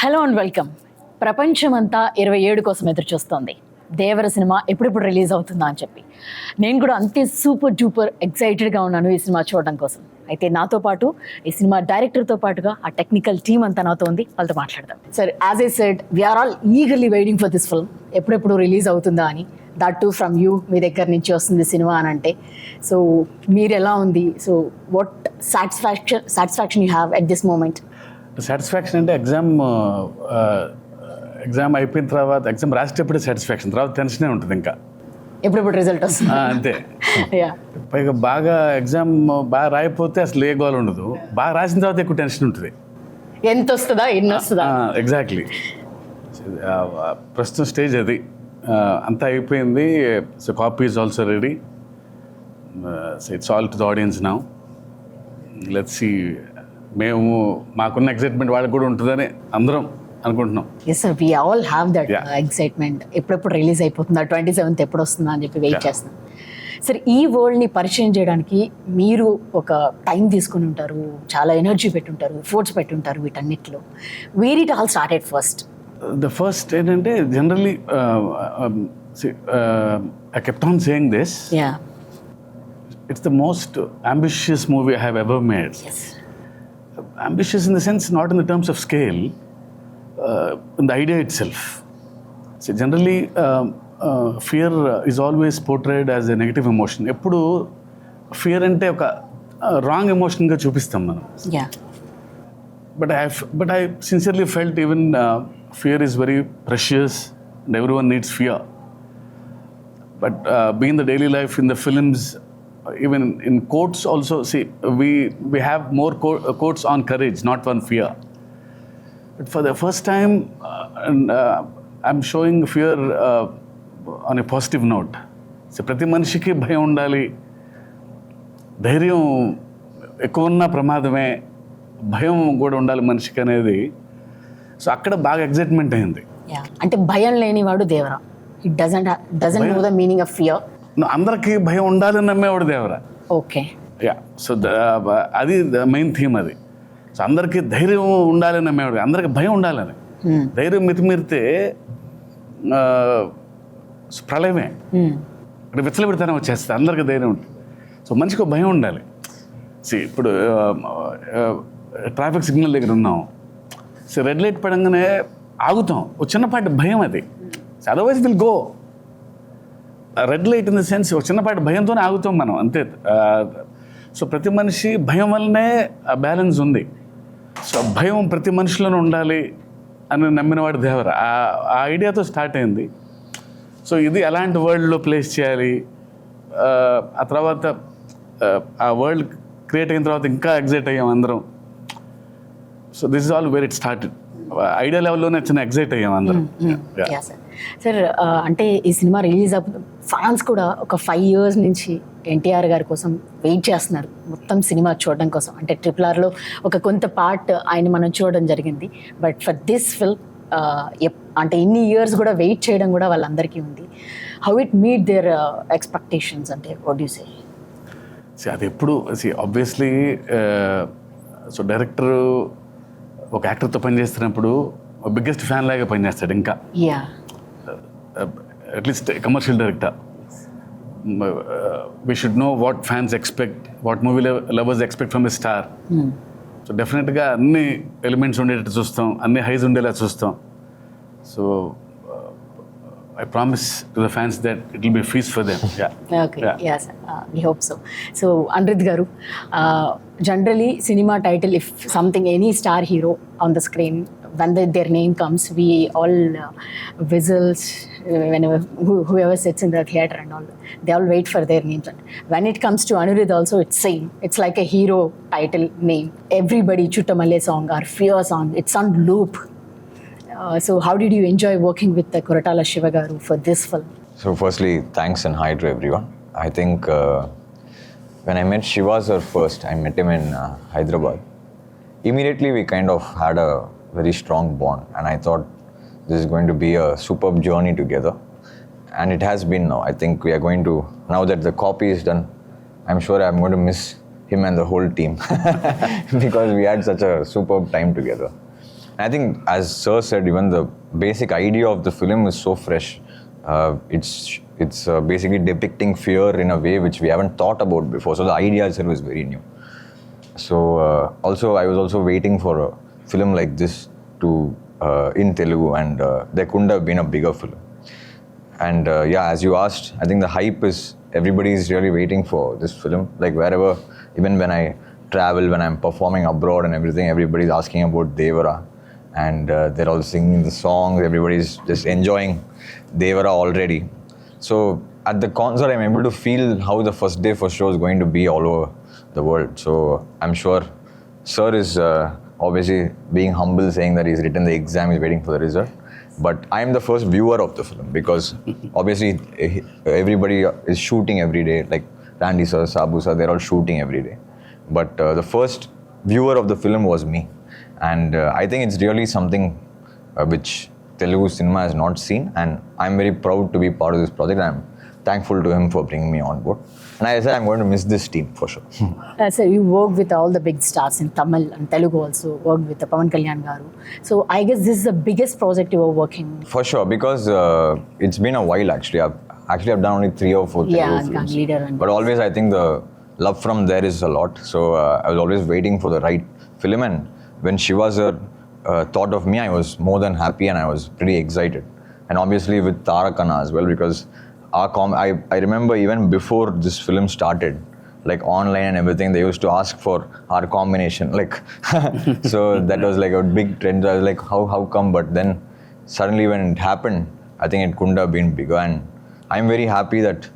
Hello and welcome. ప్రపంచమంతా 27 కోసం ఎదురు చూస్తోంది. దేవర సినిమా ఎప్పుడెప్పుడు రిలీజ్ అవుతుందా అని చెప్పి. నేను కూడా అంతే సూపర్ డూపర్ ఎక్సైటెడ్గా ఉన్నాను ఈ సినిమా చూడడం కోసం. అయితే నాతో పాటు ఈ సినిమా డైరెక్టర్తో పాటుగా ఆ టెక్నికల్ టీమ్ అంతా నాతో ఉంది, వాళ్ళతో మాట్లాడదాం. Sir, as I said, we're all eagerly waiting for this film. ఎప్పుడెప్పుడు రిలీజ్ అవుతుందా అని. దట్ టు ఫ్రమ్ యూ, మీ దగ్గర నుంచి వస్తుంది సినిమా అని అంటే. సో మీరు ఎలా ఉంది? So what satisfaction you have at this moment? Satisfaction అంటే ఎగ్జామ్ అయిపోయిన తర్వాత, ఎగ్జామ్ రాసేటప్పుడే సాటిస్ఫాక్షన్, తర్వాత టెన్షనే ఉంటుంది ఇంకా ఎప్పుడెప్పుడు రిజల్ట్ వస్తుంది అంతే. పైగా బాగా ఎగ్జామ్ బాగా రాయిపోతే అసలు ఏ గోల్ ఉండదు, బాగా రాసిన తర్వాత ఎక్కువ టెన్షన్ ఉంటుంది. ఎంత వస్తుందా, ఎన్ని వస్తుందా? ఎగ్జాక్ట్లీ. ప్రస్తుతం స్టేజ్ అది. అంతా అయిపోయింది. So copy is also ready. So it's all to the audience now. Let's see. మేము మాకున్న ఎక్సైట్మెంట్ వాళ్ళకి కూడా ఉంటుందని అందరం అనుకుంటున్నాం. Yes sir, we all have that excitement. ఎప్పుడెప్పుడు రిలీజ్ అయిపోతుందా, 27th ఎప్పుడు వస్తుందా అని చెప్పి వెయిట్ చేస్తున్నాం. సార్, ఈ వరల్డ్ని పరిచయం చేయడానికి మీరు ఒక టైం తీసుకుని ఉంటారు, చాలా ఎనర్జీ పెట్టుంటారు, ఎఫోర్ట్స్ పెట్టుంటారు వీటన్నిటిలో. Where it all started first? The first ఏంటంటే, generally I kept on saying this, it's the most ambitious movie I have ever made. Ambitious in the sense, not in the terms of scale, in the idea itself. So generally, fear is always portrayed as a negative emotion. Eppudu fear ante oka wrong emotion ga chupistam manam. Yeah. But I sincerely felt even fear is very precious and everyone needs fear. But being the daily life in the films, even in quotes also, see, we have more quotes on courage, not on fear. But for the first time, I'm showing fear on a positive note. So ప్రతి మనిషికి భయం ఉండాలి, ధైర్యం ఎక్కువ ఉన్న ప్రమాదమే, భయం కూడా ఉండాలి మనిషికి అనేది. సో అక్కడ బాగా ఎగ్జైట్మెంట్ అయింది. అంటే భయం లేనివాడు Devara. It doesn't know the meaning of fear. అందరికీ భయం ఉండాలని నమ్మేవాడు దేవరా. ఓకే. సో అది మెయిన్ థీమ్ అది. సో అందరికీ ధైర్యం ఉండాలని నమ్మేవాడు, అందరికి భయం ఉండాలని. ధైర్యం మితిమీరితే ప్రళయమే, ఇక్కడ విచ్చలబెడితేనే వచ్చేస్తుంది. అందరికీ ధైర్యం ఉంటుంది. సో మనిషికి భయం ఉండాలి. ఇప్పుడు ట్రాఫిక్ సిగ్నల్ దగ్గర ఉన్నాం, సో రెడ్ లైట్ పడంగానే ఆగుతాం, ఒక చిన్నపాటి భయం అది. Otherwise will go. Red light in the sense ఒక చిన్నపాటి భయంతోనే ఆగుతాం మనం, అంతే. సో ప్రతి మనిషి భయం వల్లనే బ్యాలెన్స్ ఉంది. సో భయం ప్రతి మనిషిలోనే ఉండాలి అని నమ్మినవాడు దేవర. ఆ ఐడియాతో స్టార్ట్ అయింది. సో ఇది అలాంటి వరల్డ్లో ప్లేస్ చేయాలి. ఆ తర్వాత ఆ వరల్డ్ క్రియేట్ అయిన తర్వాత ఇంకా ఎగ్జైట్ అయ్యాం అందరం. So this is all where it started. Idea లెవెల్లోనే చిన్న ఎగ్జైట్ అయ్యాం అందరం. సార్, అంటే ఈ సినిమా రిలీజ్ ఫ్యాన్స్ కూడా ఒక 5 years నుంచి ఎన్టీఆర్ గారి కోసం వెయిట్ చేస్తున్నారు, మొత్తం సినిమా చూడడం కోసం. అంటే RRRలో ఒక కొంత పార్ట్ ఆయన మనం చూడడం జరిగింది. బట్ ఫర్ దిస్ ఫిల్మ్ అంటే ఇన్ని ఇయర్స్ కూడా వెయిట్ చేయడం కూడా వాళ్ళందరికీ ఉంది. How it meet there expectations? అంటే వాట్ యు సే? అది ఎప్పుడు ఆబ్వియస్లీ, సో డైరెక్టర్ ఒక యాక్టర్తో పనిచేస్తున్నప్పుడు బిగ్గెస్ట్ ఫ్యాన్ లాగా పనిచేస్తాడు. ఇంకా at least commercial director, we should know what fans expect, what movie lovers expect from a star. So డెఫినెట్గా అన్ని ఎలిమెంట్స్ ఉండేటట్టు చూస్తాం, అన్ని హైస్ ఉండేలా చూస్తాం. So I promise to the fans that it will be a feast for them. Okay. Yes, we hope so. So Anirudh garu, generally cinema title, if something, any star hero on the screen, when their name comes, we all whistles whenever whoever sits in the theater and all, they all wait for their names. And when it comes to Anirudh also, it's same. It's like a hero title name. Everybody Chuttamalle song or Fear song, it's on loop. So how did you enjoy working with the Koratala Siva garu for this film? So firstly, thanks and hi to everyone. I think when I met Shiva sir first, I met him in Hyderabad. Immediately we kind of had a very strong bond, and I thought this is going to be a superb journey together. And it has been now. I think we are going to, now that the copy is done, I'm sure I'm going to miss him and the whole team because we had such a superb time together. I think, as Sir said, even the basic idea of the film is so fresh. It's basically depicting fear in a way which we haven't thought about before. So the idea itself is very new. So also, I was also waiting for a film like this to in Telugu, and there couldn't have been a bigger film. And yeah, as you asked, I think the hype is, everybody is really waiting for this film. Like wherever, even when I travel, when I'm performing abroad and everything, everybody's asking about Devara. And they're all singing the songs, everybody's just enjoying Devara already. So at the concert, I'm able to feel how the first day for show is going to be all over the world. So I'm sure Sir is obviously being humble, saying that he's written the exam, he's waiting for the result. But I'm the first viewer of the film, because obviously everybody is shooting every day, like Randy sir, Sabu sir, they're all shooting every day. But the first viewer of the film was me. And I think it's really something which Telugu cinema has not seen, and I'm very proud to be part of this project. I'm thankful to him for bringing me on board. And I said I'm going to miss this team for sure. So you worked with all the big stars in Tamil and Telugu also, worked with Pawan Kalyan garu. So I guess this is the biggest project you were working. For sure, because it's been a while actually. I've done only 3 or 4 Telugu films. Leader and but always I think the love from there is a lot. So I was always waiting for the right film, and when Shiva sir thought of me, I was more than happy and I was pretty excited. And obviously with Tarakana as well, because I remember even before this film started, like online and everything, they used to ask for our combination. Like, so that was like a big trend. I was like, how come? But then suddenly when it happened, I think it couldn't have been bigger. And I'm very happy that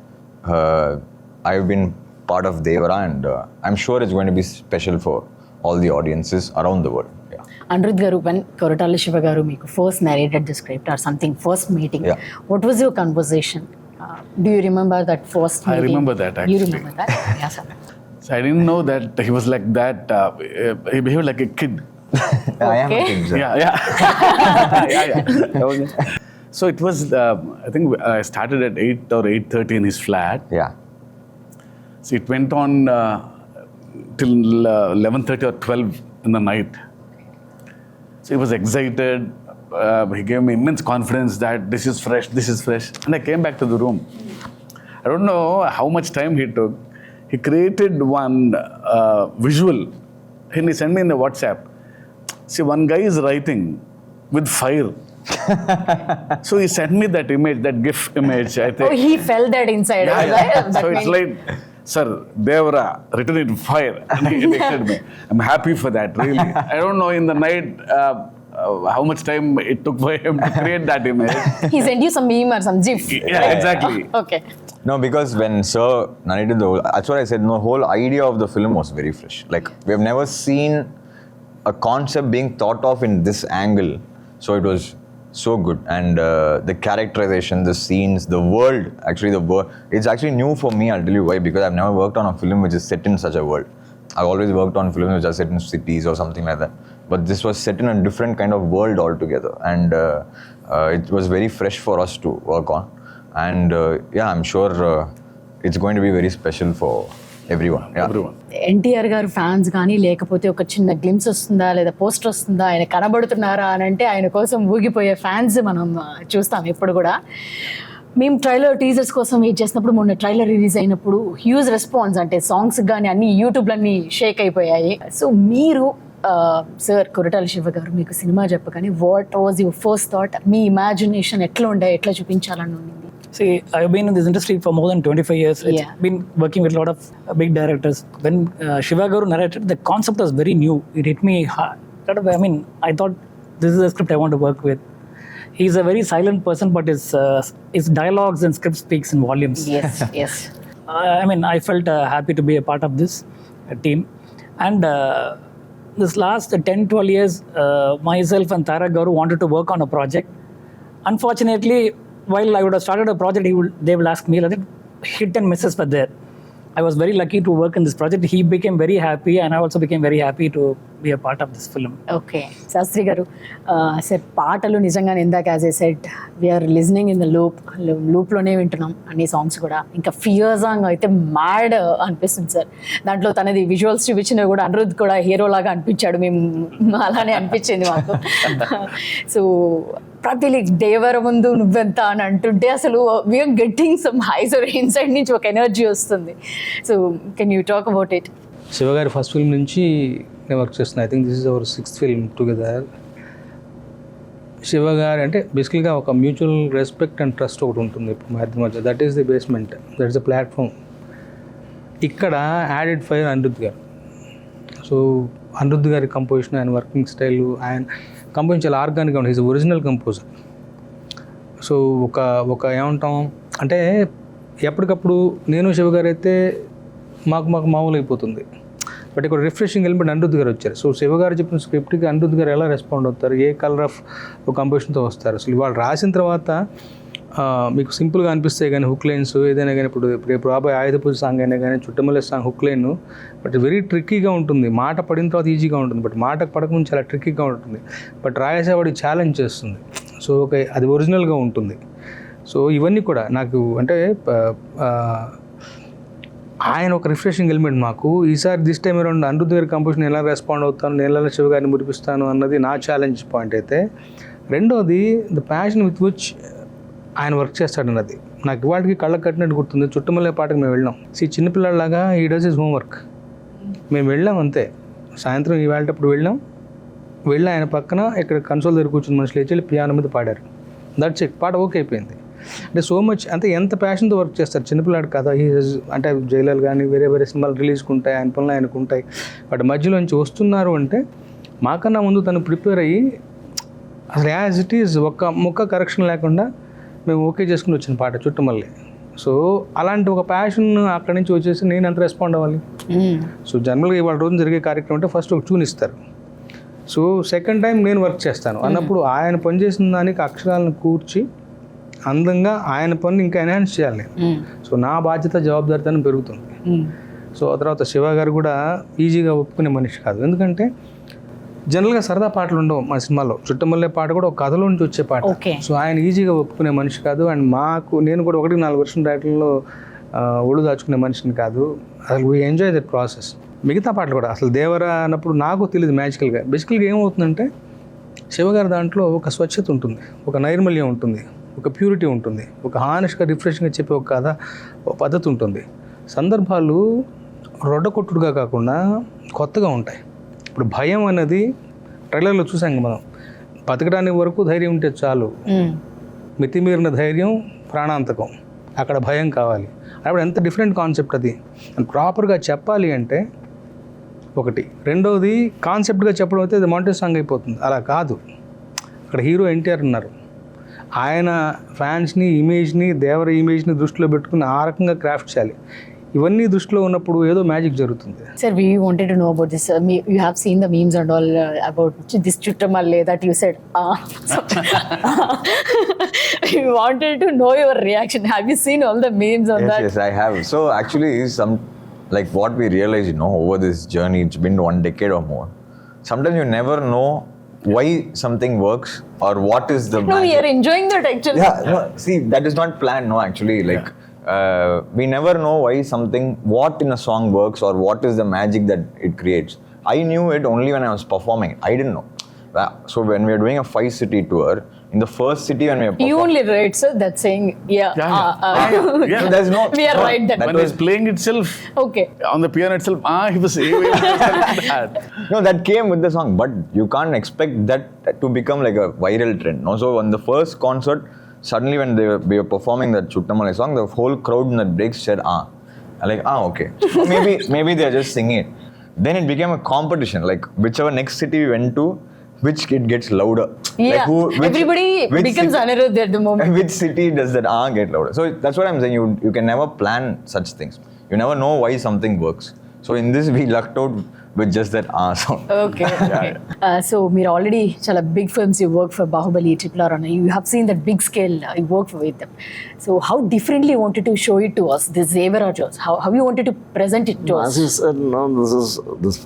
I've been part of Devara, and I'm sure it's going to be special for all the audiences around the world. Yeah. Anirudh garu, when Koratala Siva garu meeku first narrated the script or something, first meeting, Yeah. what was your conversation? Do you remember that first meeting? I remember that actually. You remember that? Yeah, sir. So I didn't know that he was like that. He behaved like a kid. I am a Okay. kid, sir. Yeah. So it was, I think I started at 8 or 8:30 in his flat. Yeah. So it went on till 11:30 or 12 in the night. So he was excited. He gave me immense confidence that this is fresh. And I came back to the room. I don't know how much time he took. He created one visual, and he sent me in the WhatsApp. See, one guy is writing with fire. So he sent me that image, that GIF image, I think. Oh, he felt that inside. Right? That So it's meant- like, sir, Devara, written in fire. And he texted me. I'm happy for that, really. I don't know in the night how much time it took for him to create that image. he sent you some meme or some GIF. Yeah, exactly. Okay. No, because when Sir narrated the whole, that's what I said, the whole idea of the film was very fresh. Like, we have never seen a concept being thought of in this angle. So it was so good. And the characterization, the scenes, the world, it's actually new for me, I'll tell you why, because I've never worked on a film which is set in such a world. I've always worked on films which are set in cities or something like that. But this was set in a different kind of world altogether. And it was very fresh for us to work on. And yeah, I'm sure it's going to be very special for everyone. Yeah. Everyone. NTR గారు fans కానీ లేకపోతే ఒక చిన్న glimpse వస్తుందా లేదా poster వస్తుందా, ఆయన కనబడుతున్నారా అని అంటే ఆయన కోసం ఊగిపోయే ఫ్యాన్స్ మనం చూస్తాం ఎప్పుడు కూడా. మేము ట్రైలర్ టీజర్స్ కోసం వెయిట్ చేసినప్పుడు, మొన్న ట్రైలర్ రిలీజ్ అయినప్పుడు హ్యూజ్ రెస్పాన్స్, అంటే సాంగ్స్ కానీ అన్ని యూట్యూబ్లన్నీ షేక్ అయిపోయాయి. సో మీరు సార్ కొరటాల శివ గారు మీకు సినిమా చెప్పగానే what was your first thought? Me imagination ఎట్లా ఉండే, ఎట్లా చూపించాలని ఉండింది? See, I've been in this industry for more than 25 years. It's Yeah. been working with a lot of big directors. When Shiva Garu narrated, the concept was very new. It hit me hard. I mean, I thought this is a script I want to work with. He's a very silent person, but his dialogues and script speaks in volumes. Yes, yes. I mean, I felt happy to be a part of this team. And this last 10-12 years, myself and Tarak Garu wanted to work on a project. Unfortunately, while I would have started a project, they will ask me, like, hit and misses were there. I was very lucky to work in this project. He became very happy, and I also became very happy to be a part of this film. Okay Shastri garu sir పాటలు నిజంగానే ఇందాక as a set we are listening in the లూప్లోనే వింటున్నాం అన్ని songs కూడా. ఇంకా fear song అయితే mad అనిపిస్తుంది సార్. దాంట్లో తనది విజువల్స్ చూపించినవి కూడా అనిరుద్ధ్ కూడా హీరో లాగా అనిపించాడు, మేము అలానే అనిపించింది మాకు. సో ప్రతి దేవర ముందు నువ్వెంత అని అంటుంటే అసలు we're getting some highs inside నుంచి ఒక ఎనర్జీ వస్తుంది. So can you talk about it? Shiva గారి ఫస్ట్ ఫిల్మ్ నుంచి నేను వర్క్ చేస్తున్నాను. I think this is our 6th film together. Shiva గారు అంటే బేసికల్గా ఒక మ్యూచువల్ రెస్పెక్ట్ అండ్ ట్రస్ట్ ఒకటి ఉంటుంది ఇప్పుడు మా ఇద్దరి మధ్య. That is the basement, that is the platform. ఇక్కడ యాడెడ్ ఫైర్ అనిరుద్ధ్ గారు. సో అనిరుద్ధ్ గారి కంపోజిషన్, ఆయన వర్కింగ్ స్టైల్, ఆయన కంపోజిషన్ చాలా ఆర్గానిక్గా ఉంటుంది. Is original composer. సో ఒక ఏమంటాం అంటే ఎప్పటికప్పుడు నేను శివ గారు అయితే మాకు మామూలు అయిపోతుంది. బట్ ఇక్కడ రిఫ్రెషింగ్ ఎలిమెంట్ అనిరుద్ధ్ గారు వచ్చారు. సో శివ గారు చెప్పిన స్క్రిప్ట్కి అనిరుద్ధ్ గారు ఎలా రెస్పాండ్ అవుతారు, ఏ కలర్ ఆఫ్ కంపోజిషన్తో వస్తారు. అసలు వాళ్ళు రాసిన తర్వాత మీకు సింపుల్గా అనిపిస్తాయి కానీ హుక్ లైన్స్ ఏదైనా కానీ ఇప్పుడు రేపు రాబోయే ఆయుధ పూజ సాంగ్ అయినా కానీ Chuttamalle song hook line but very ట్రిక్కీగా ఉంటుంది. మాట పడిన తర్వాత ఈజీగా ఉంటుంది, బట్ మాట పడకముందు చాలా ట్రిక్కీగా ఉంటుంది. బట్ రాయేసేవాడికి ఛాలెంజ్ చేస్తుంది. సో అది ఒరిజినల్గా ఉంటుంది. సో ఇవన్నీ కూడా నాకు అంటే ఆయన ఒక రిఫ్రెషింగ్ ఎలిమెంట్ మాకు. ఈసారి దిస్ టైం అరౌండ్ అనిరుద్ధ్ గారి కంపోజిషన్ ఎలా రెస్పాండ్ అవుతాను, నేను ఎలా శివ గారిని మురిపిస్తాను అన్నది నా ఛాలెంజ్ పాయింట్ అయితే. రెండోది ద ప్యాషన్ విత్ విచ్ ఆయన వర్క్ చేస్తాడన్నది నాకు ఇవాటికి కళ్ళకు కట్టినట్టు గుర్తుంది. చుట్టమల్లే పాటకు మేము వెళ్ళాం. చిన్నపిల్లలాగా ఈ డస్ హిస్ హోంవర్క్. మేము వెళ్ళాం అంతే. సాయంత్రం ఇవాళటప్పుడు వెళ్ళి ఆయన పక్కన ఇక్కడ కన్సోల్ దగ్గర కూర్చుని మనుషులు లేచి పియానో మీద పాడారు. That's it. పాట ఓకే అయిపోయింది. అంటే సో మచ్ అంటే ఎంత ప్యాషన్తో వర్క్ చేస్తారు. చిన్నపిల్లాడు కదా, అంటే జైలర్ కానీ వేరే సినిమాలు రిలీజ్కి ఉంటాయి, ఆయన పనులు ఆయనకు ఉంటాయి. బట్ మధ్యలోంచి వస్తున్నారు అంటే మాకన్నా ముందు తను ప్రిపేర్ అయ్యి అసలు యాజ్ ఇట్ ఈజ్ ఒక్క ముక్క కరెక్షన్ లేకుండా మేము ఓకే చేసుకుని వచ్చిన పాట చుట్టమల్లి. సో అలాంటి ఒక ప్యాషన్ అక్కడి నుంచి వచ్చేసి నేను ఎంత రెస్పాండ్ అవ్వాలి. సో జనరల్గా ఇవాళ రోజు జరిగే కార్యక్రమం అంటే ఫస్ట్ ఒక ట్యూన్ ఇస్తారు. సో సెకండ్ టైం నేను వర్క్ చేస్తాను అన్నప్పుడు ఆయన పనిచేసిన దానికి అక్షరాలను కూర్చి అందంగా ఆయన పని ఇంకా ఎన్హాన్స్ చేయాలి. సో నా బాధ్యత జవాబుదారితనం పెరుగుతుంది. సో ఆ తర్వాత శివ గారు కూడా ఈజీగా ఒప్పుకునే మనిషి కాదు. ఎందుకంటే జనరల్గా సరదా పాటలు ఉండవు మా సినిమాలో. చుట్టమల్లే పాట కూడా ఒక కథలో నుంచి వచ్చే పాట. సో ఆయన ఈజీగా ఒప్పుకునే మనిషి కాదు. అండ్ నేను కూడా 1-4 వర్షం టైటిల్లో ఒళ్ళు దాచుకునే మనిషిని కాదు. అసలు వీ ఎంజాయ్ దట్ ప్రాసెస్. మిగతా పాటలు కూడా అసలు దేవరా అన్నప్పుడు నాకు తెలియదు మ్యాజికల్గా. బేసికల్గా ఏమవుతుందంటే శివగారి దాంట్లో ఒక స్వచ్ఛత ఉంటుంది, ఒక నైర్మల్యం ఉంటుంది, ఒక ప్యూరిటీ ఉంటుంది, ఒక హానెస్ట్గా రిఫ్రెషింగ్గా చెప్పే ఒక కథ, ఒక పద్ధతి ఉంటుంది. సందర్భాలు రొడ్డకొట్టుడుగా కాకుండా కొత్తగా ఉంటాయి. ఇప్పుడు భయం అనేది ట్రైలర్లో చూసాం మనం. బతకడానికి వరకు ధైర్యం ఉంటే చాలు, మితిమీరిన ధైర్యం ప్రాణాంతకం, అక్కడ భయం కావాలి. అప్పుడు ఎంత డిఫరెంట్ కాన్సెప్ట్ అది. ప్రాపర్గా చెప్పాలి అంటే ఒకటి. రెండవది కాన్సెప్ట్గా చెప్పడం అయితే అది మాంటేజ్ సాంగ్ అయిపోతుంది. అలా కాదు. అక్కడ హీరో NTR ఉన్నారు. ఆయన ఫ్యాన్స్ని, ఇమేజ్ని, దేవర ఇమేజ్ని దృష్టిలో పెట్టుకుని ఆ రకంగా క్రాఫ్ట్ చేయాలి. ఇవన్నీ దృష్టిలో ఉన్నప్పుడు ఏదో మ్యాజిక్ జరుగుతుంది. Sir, we wanted to know about this. You have seen the memes and all about this Chuttamalle that you said. We wanted to know your reaction. Have you seen all the memes on that? Yes, I have. So actually, like what we realize, over this journey, it's been 1 decade or more. Sometimes you never know why something works or what is the magic. No, we are enjoying that actually. Yeah, no, see, that is not planned, no, actually. Like, we never know why what in a song works or what is the magic that it creates. I knew it only when I was performing. I didn't know. So when we are doing a 5-city tour, in the first city when we are performing... You only write, sir, that's saying, Yeah. So there's no... We are right then. When he's playing itself, Okay. on the piano itself, he was that. No, that came with the song, but you can't expect that to become like a viral trend. No? So on the first concert, suddenly when we were performing that Chuttamalle song, the whole crowd in that break said, like, okay. So maybe they're just singing it. Then it became a competition, like whichever next city we went to, which kid gets louder. Yeah, like everybody becomes Anirudh at the moment. Which city does that get louder? So that's what I'm saying, you can never plan such things. You never know why something works. So in this we lucked out with just that sound. Okay so మీరు already చాలా big films you work for Baahubali RRR and you have seen that big scale you work with them. So how differently you wanted to show it to us, this Devara shows? How you wanted to present it to us? As you said, no, this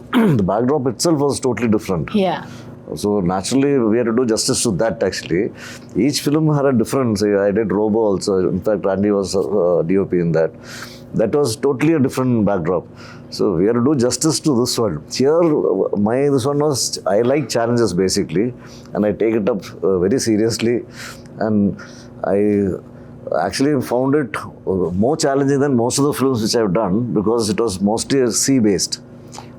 the backdrop itself was totally different. Yeah. So naturally, we had to do justice to that actually. Each film had a difference. I did Robo also. In fact, Andy was DOP in that. That was totally a different backdrop. So we had to do justice to this one. Here, this one was, I like challenges basically, and I take it up very seriously. And I actually found it more challenging than most of the films which I've done, because it was mostly sea-based.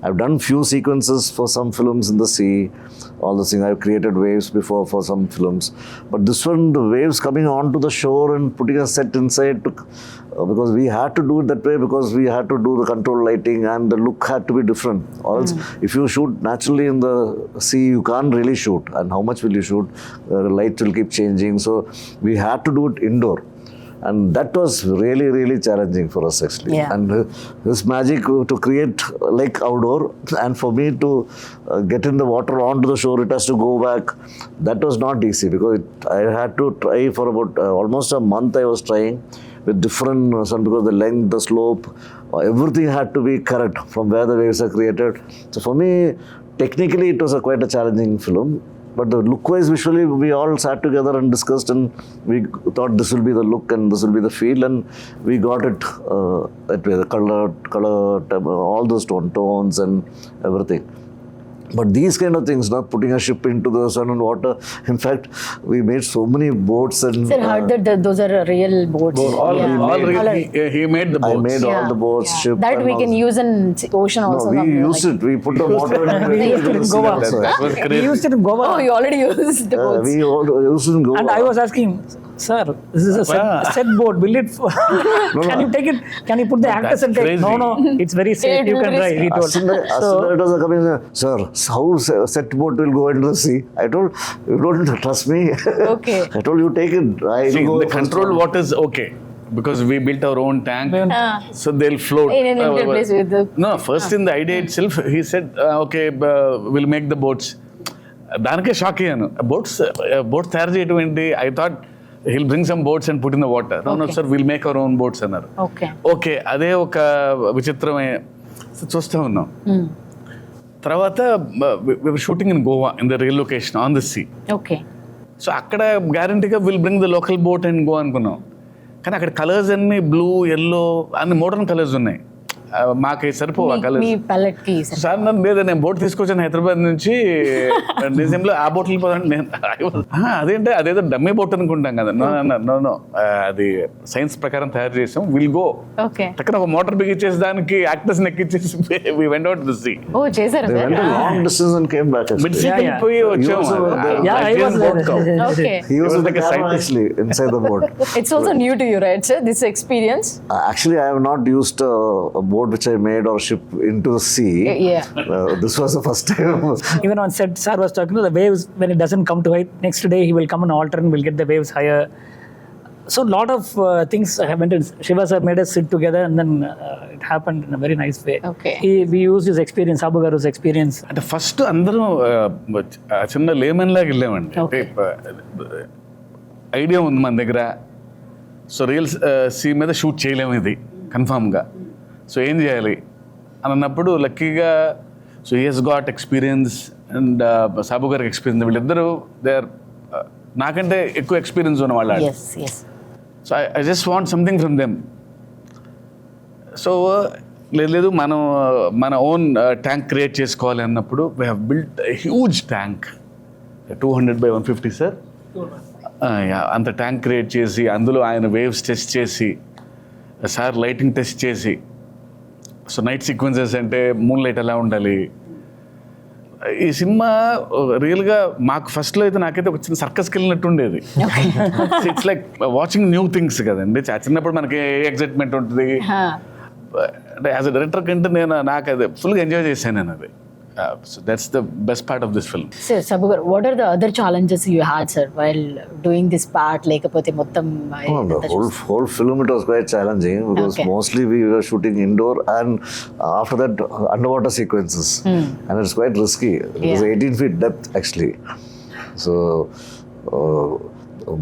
I've done few sequences for some films in the sea, all the things. I've created waves before for some films. But this one, the waves coming onto the shore and putting a set inside, because we had to do it that way, because we had to do the control lighting and the look had to be different. Or else, if you shoot naturally in the sea, you can't really shoot. And how much will you shoot? The light will keep changing. So we had to do it indoor. And that was really, really challenging for us actually. Yeah. And this magic to create like outdoor, and for me to get in the water onto the shore, it has to go back. That was not easy, because I had to try for about almost a month. I was trying with different because the length, the slope, everything had to be correct from where the waves are created. So for me, technically, it was quite a challenging film. But the look-wise, visually, we all sat together and discussed, and we thought this will be the look and this will be the feel, and we got it that way, the color, all those tones and everything. But these kind of things, not putting a ship into the sun and water. In fact, we made so many boats and. Sir, heard that those are real boats. All real. He made the boats. I made all the boats, ship. That and we can use in ocean also. No, we used it. We put the water and we used it in Goa. That was We crazy. used it in Goa. Oh, you already used the boats. We used it in Goa. And I was asking, sir, this is a set boat. Will it? Can you take it? Can you put the actors and take? crazy. No, it's very safe. It You will can be try. He told. As soon as it was coming, sir, how set boat will go into the sea? I told, you don't trust me. Okay. I told you take it. I See, go the first controlled one. water is okay, because we built our own tank, so they'll float. In an Indian place with the. No, first in the idea itself, he said, okay, we'll make the boats. దానికే shock అయ్యాను. Boats తయారు చేయడం ఏంటి? I thought he'll bring some boats and put in the water. No, sir, we'll make our own boats అన్నారు. Okay, అదే ఒక విచిత్రమైన చూస్తూ ఉన్నాం. తర్వాత shooting in Goa in the real location on the sea. Okay. So అక్కడ గ్యారంటీగా will bring the local boat and go అనుకున్నాం. కానీ అక్కడ కలర్స్ అన్ని బ్లూ, ఎల్లో అన్ని మోడర్న్ కలర్స్ ఉన్నాయి. మాకు సరిపోవు ఆ కలర్స్. సార్ నన్ను లేదా, నేను బోట్ తీసుకొచ్చాను హైదరాబాద్ నుంచి, డిసెంబర్లో ఆ బోట్లు పోదండి. నేను అదేంటే అదేదో డమ్మీ బోట్ అనుకుంటాం కదా. నో, అది సైన్స్ ప్రకారం తయారు చేసాం. విల్ గో టక్కన ఒక మోటార్ బిగించేసి దానికి యాక్టర్స్ ఎక్కించేసి we went out to sea. ఓ చేశారు. They went a long distance and came back. Mid sea పోయి వచ్చాము. He was like a scientist actually inside the boat. It's also new to you, right, sir? This experience. Actually, I have not used a boat which I made or ship into the sea. Yeah. This was the first time. Even on set, sir was talking to the waves. When it doesn't come to height, next day he will come and alter and we'll get the waves higher. So a lot of things happened. Shiva sir made us sit together, and then it happened in a very nice way. Okay. We used his experience, Abu Garu's experience. అంటే first అందరం చిన్న lemon లాగా వెళ్ళామండి. అంటే idea ఉంది మన దగ్గర. So real sea మీద షూట్ చేయలేము ఇది కన్ఫామ్గా. సో ఏం చేయాలి అని అన్నప్పుడు లక్కీగా so he he's got experience and Sabu గారికి ఎక్స్పీరియన్స్. వీళ్ళిద్దరూ దే ఆర్ నాకంటే ఎక్కువ ఎక్స్పీరియన్స్ ఉన్న వాళ్ళు. So I just want something from them. So లేదు మనం మన ఓన్ ట్యాంక్ క్రియేట్ చేసుకోవాలి అన్నప్పుడు we have built huge tank 200 by 150 sir. అంత ట్యాంక్ క్రియేట్ చేసి అందులో ఆయన వేవ్స్ టెస్ట్ చేసి సార్ లైటింగ్ టెస్ట్ చేసి, సో నైట్ సీక్వెన్సెస్ అంటే మూన్ లైట్ ఎలా ఉండాలి. ఈ సినిమా రియల్గా మాకు ఫస్ట్లో అయితే నాకైతే ఒక చిన్న సర్కస్కి వెళ్ళినట్టు ఉండేది. It's like watching new things కదండి. చిన్నప్పుడు మనకి ఎగ్జైట్మెంట్ ఉంటుంది. అంటే యాజ్ అ డైరెక్టర్ కంటే నాకు అది ఫుల్గా ఎంజాయ్ చేశాను. నేను అది So that's the best part of this film. Sir, Sabu garu, what are the other challenges you had, sir, while doing this part? Lekapothe mottam The whole film, it was quite challenging because Okay. mostly we were shooting indoor and after that underwater sequences. And it's quite risky. It was Yeah. 18 feet depth actually. So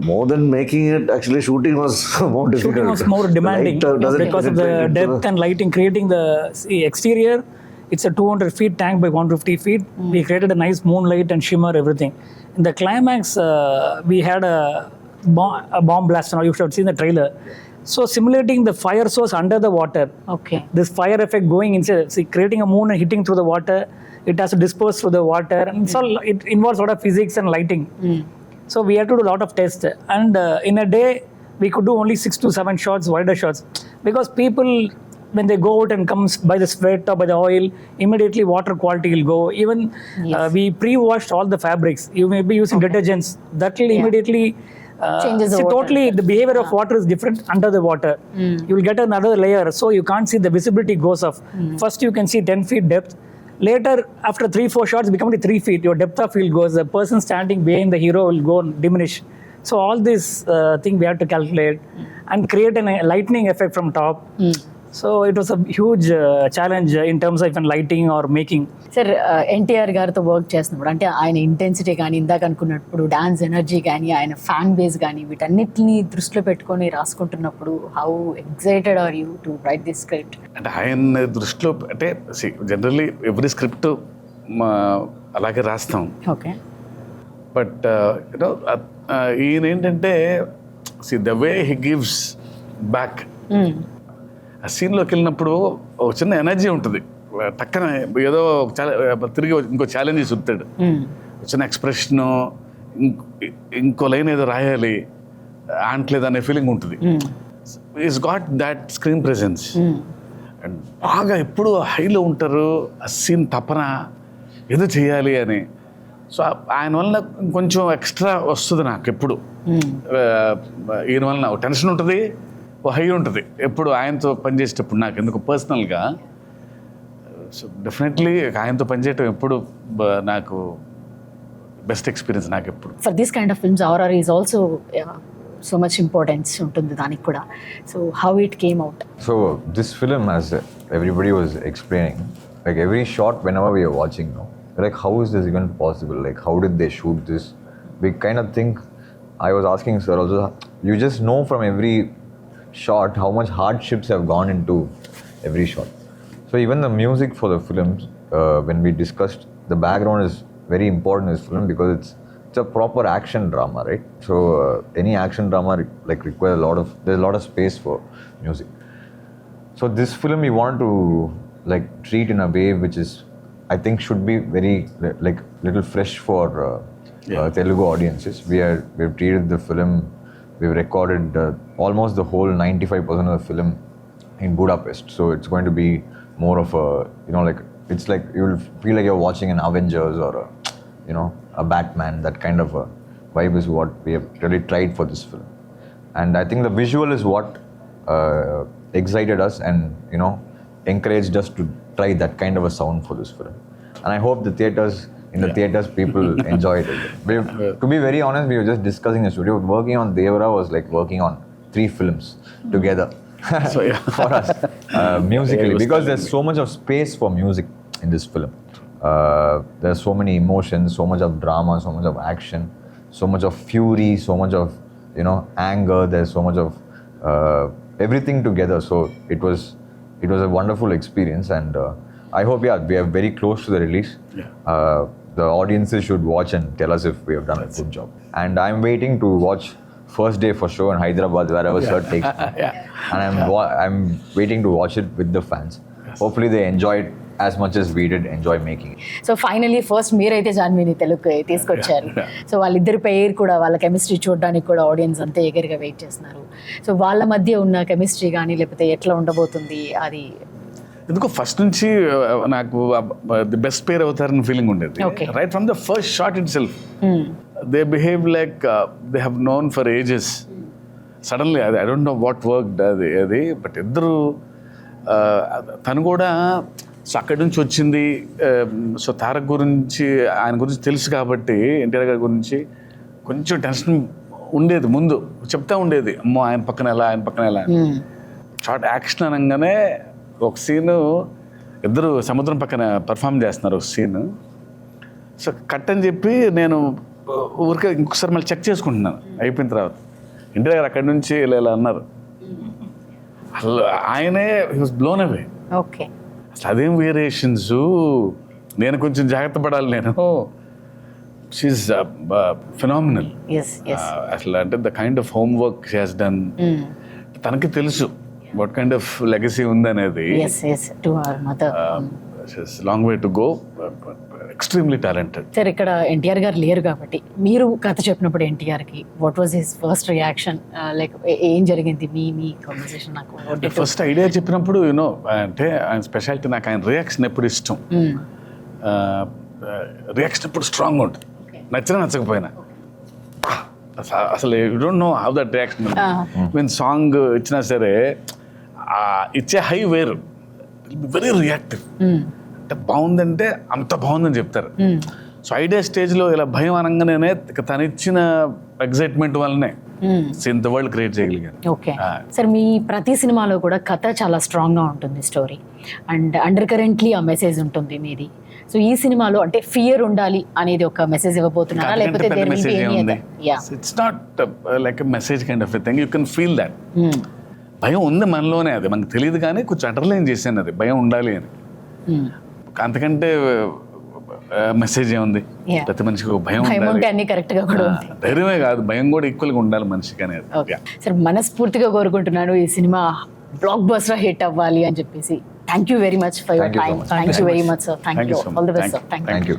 more than making it, actually shooting was more difficult. Shooting was more demanding The light, because of the depth and lighting, creating the exterior. It's a 200 feet tank by 150 feet. We created a nice moonlight and shimmer, everything. In the climax, we had a bomb blast. Now you should have seen the trailer. So simulating the fire source under the water. Okay. This fire effect going inside, see, creating a moon and hitting through the water. It has to disperse through the water. And so it involves a lot of physics and lighting. So we had to do a lot of tests. And in a day, we could do only 6 to 7 shots, wider shots. Because people, when they go out and comes by the sweat or by the oil, immediately water quality will go. Even we pre-washed all the fabrics. You may be using detergents. That will immediately Changes the see, water. totally the behavior of water is different under the water. You will get another layer, so you can't see the visibility goes off. First you can see 10 feet depth. Later, after 3-4 shots, become only 3 feet. Your depth of field goes. The person standing behind the hero will go and diminish. So all this thing we had to calculate and create a lightning effect from top. So it was a huge challenge in terms of even lighting or making. Sir NTR గారితో work చేస్తున్నప్పుడు అంటే ఆయన intensity కానీ ఇందాక అనుకున్నప్పుడు dance energy కానీ ఆయన fan base కానీ వీటన్నిటిని దృష్టిలో పెట్టుకొని రాసుకుంటున్నప్పుడు how excited are you to write this script? అంటే ఆయన దృష్టిలో అంటే జనరల్లీ ఎవ్రీ స్క్రిప్ట్ అలాగే రాస్తాం. ఓకే. బట్ యూనో ఈయన ఏంటంటే the way he gives back. ఆ సీన్లోకి వెళ్ళినప్పుడు ఒక చిన్న ఎనర్జీ ఉంటుంది. టక్కన ఏదో తిరిగి ఇంకో ఛాలెంజ్ చూపుతాడు. చిన్న ఎక్స్ప్రెషను, ఇంకో లైన్ ఏదో రాయాలి ఆంట్లేదు అనే ఫీలింగ్ ఉంటుంది. Is got that screen presence and బాగా ఎప్పుడు హైలో ఉంటారు. ఆ సీన్ తపన ఏదో చేయాలి అని. సో ఆయన వల్ల కొంచెం ఎక్స్ట్రా వస్తుంది నాకు ఎప్పుడు. ఈయన వలన టెన్షన్ ఉంటుంది, ఓ హై ఉంటుంది ఎప్పుడు ఆయనతో పనిచేసేటప్పుడు నాకు ఎందుకు పర్సనల్గా. సో డెఫినెట్లీ ఆయనతో పనిచేయటం ఎప్పుడు నాకు బెస్ట్ ఎక్స్పీరియన్స్ నాకు ఎప్పుడు. For this kind of films RR is also so much importance ఉంటుంది దానికి కూడా. So how it came out? So this film, as everybody was explaining, like every shot whenever we are watching now, like how is this even possible? Like how did they shoot this? We kind of think, I was asking sir also, you just know from every shot how much hardships have gone into every shot. So even the music for the films, when we discussed, the background is very important in this film because it's a proper action drama, right? So any action drama like requires there's a lot of space for music. So this film we want to like treat in a way which is, I think, should be very like little fresh for Telugu audiences. We've treated the film, we've recorded almost the whole 95% of the film in Budapest. So it's going to be more of a, like it's like you'll feel like you're watching an Avengers or a Batman. That kind of a vibe is what we have really tried for this film. And I think the visual is what excited us and encouraged us to try that kind of a sound for this film. And I hope the theaters people enjoyed it. To be very honest, we were just discussing the studio. Working on Devara was like working on 3 films together. So yeah, for us musically, because there's so much of space for music in this film. There's so many emotions, so much of drama, so much of action, so much of fury, so much of anger. There's so much of everything together. So it was a wonderful experience, and I hope we are very close to the release. The audiences should watch and tell us if we have done a good job. And I'm waiting to watch first day for show in Hyderabad, wherever sir takes me. And I'm waiting to watch it with the fans. Hopefully they enjoy it as much as we did enjoy making it. So finally first మీరైతే జాన్వీని తెలుగుకి తీసుకొచ్చారు. So వాళ్ళిద్దరి పేరు కూడా, వాళ్ళ chemistry చూడడానికి కూడా audience అంతా ఎగర్గా వెయిట్ చేస్తున్నారు. సో వాళ్ళ మధ్య ఉన్న కెమిస్ట్రీ కానీ లేకపోతే ఎట్లా ఉండబోతుంది అది ఎందుకో ఫస్ట్ నుంచి నాకు ది బెస్ట్ పేర్ అవుతారని ఫీలింగ్ ఉండేది. Right from the first shot it self they behave like they have known for ages. Suddenly I don't know what work అది బట్ ఇద్దరు తను కూడా సో అక్కడి నుంచి వచ్చింది. సో తారక్ గురించి, ఆయన గురించి తెలుసు కాబట్టి, ఎన్టీఆర్ గారి గురించి కొంచెం టెన్షన్ ఉండేది. ముందు చెప్తా ఉండేది, అమ్మో ఆయన పక్కన ఎలా, ఆయన పక్కన ఎలా. షార్ట్ యాక్షన్ అనగానే ఒక సీను ఇద్దరు సముద్రం పక్కన పర్ఫామ్ చేస్తున్నారు ఒక సీన్. సో కట్ అని చెప్పి నేను ఊరికే ఇంకొకసారి మళ్ళీ చెక్ చేసుకుంటున్నాను అయిపోయిన తర్వాత. ఎన్టీఆర్ గారు అక్కడి నుంచి ఇలా అన్నారు. అసలు ఆయనే he was blown away. Okay. అసలు అదేం వేరియేషన్స్, నేను కొంచెం జాగ్రత్త పడాలి. నేను షీఈస్ ఫినామినల్. అసలు అంటే the kind of homework she has done. తనకి తెలుసు వాట్ కైండ్ ఆఫ్ లెగసీ ఉందనేది. Long way to go. Extremely talented. Sir ఇక్కడ ఎన్టీఆర్ గారు లేరు కాబట్టి మీరు కథ చెప్పినప్పుడు ఎన్టీఆర్కి what was his first reaction, like ఏం జరిగింది మీ కాన్వర్సేషన్? నాకు ఫస్ట్ ఐడియా చెప్పినప్పుడు యూనో అంటే ఆయన స్పెషాలిటీ, నాకు ఆయన రియాక్షన్ ఎప్పుడు ఇష్టం. రియాక్షన్ ఎప్పుడు స్ట్రాంగ్ ఉంటుంది, నచ్చినా నచ్చకపోయినా. అసలు you don't know how that reaction. Mean song ఇచ్చినా సరే ఇచ్చే హై వేరు, వెరీ రియాక్టివ్. అంటే బాగుందంటే అంత బాగుందని చెప్తారు. సో ఐడియా స్టేజ్లో ఇలా భయం అనగానే తను ఇచ్చిన ఎగ్జైట్మెంట్ వల్లనే ఇంత వరల్డ్ క్రియేట్ చేయగలిగాను. ఓకే సార్, మీ ప్రతి సినిమాలో కూడా కథ చాలా స్ట్రాంగ్గా ఉంటుంది, స్టోరీ అండ్ అండర్ కరెంట్లీ ఆ మెసేజ్ ఉంటుంది మీది. సో ఈ సినిమాలో అంటే ఫియర్ ఉండాలి అనేది ఒక మెసేజ్ ఇవ్వబోతున్నారా, లేకపోతే it's not like message kind of thing, you can feel that. భయం ఉంది మనలోనే, అది మనకు తెలియదు కానీ కొంచెం అండర్లైన్ చేశాను అది భయం ఉండాలి అని. అంతకంటే మెసేజ్ ఏముంది? ప్రతి మనిషికి భయం ఉండాలి, ధైర్యమే కాదు భయం కూడా ఈక్వల్గా ఉండాలి మనిషికి అనేది. సార్ మనస్ఫూర్తిగా కోరుకుంటున్నాను ఈ సినిమా బ్లాక్ బస్టర్ హిట్ అవ్వాలి అని చెప్పేసి. Thank you very much for your time. Thank you very much sir. Thank you. All the best sir. Thank you.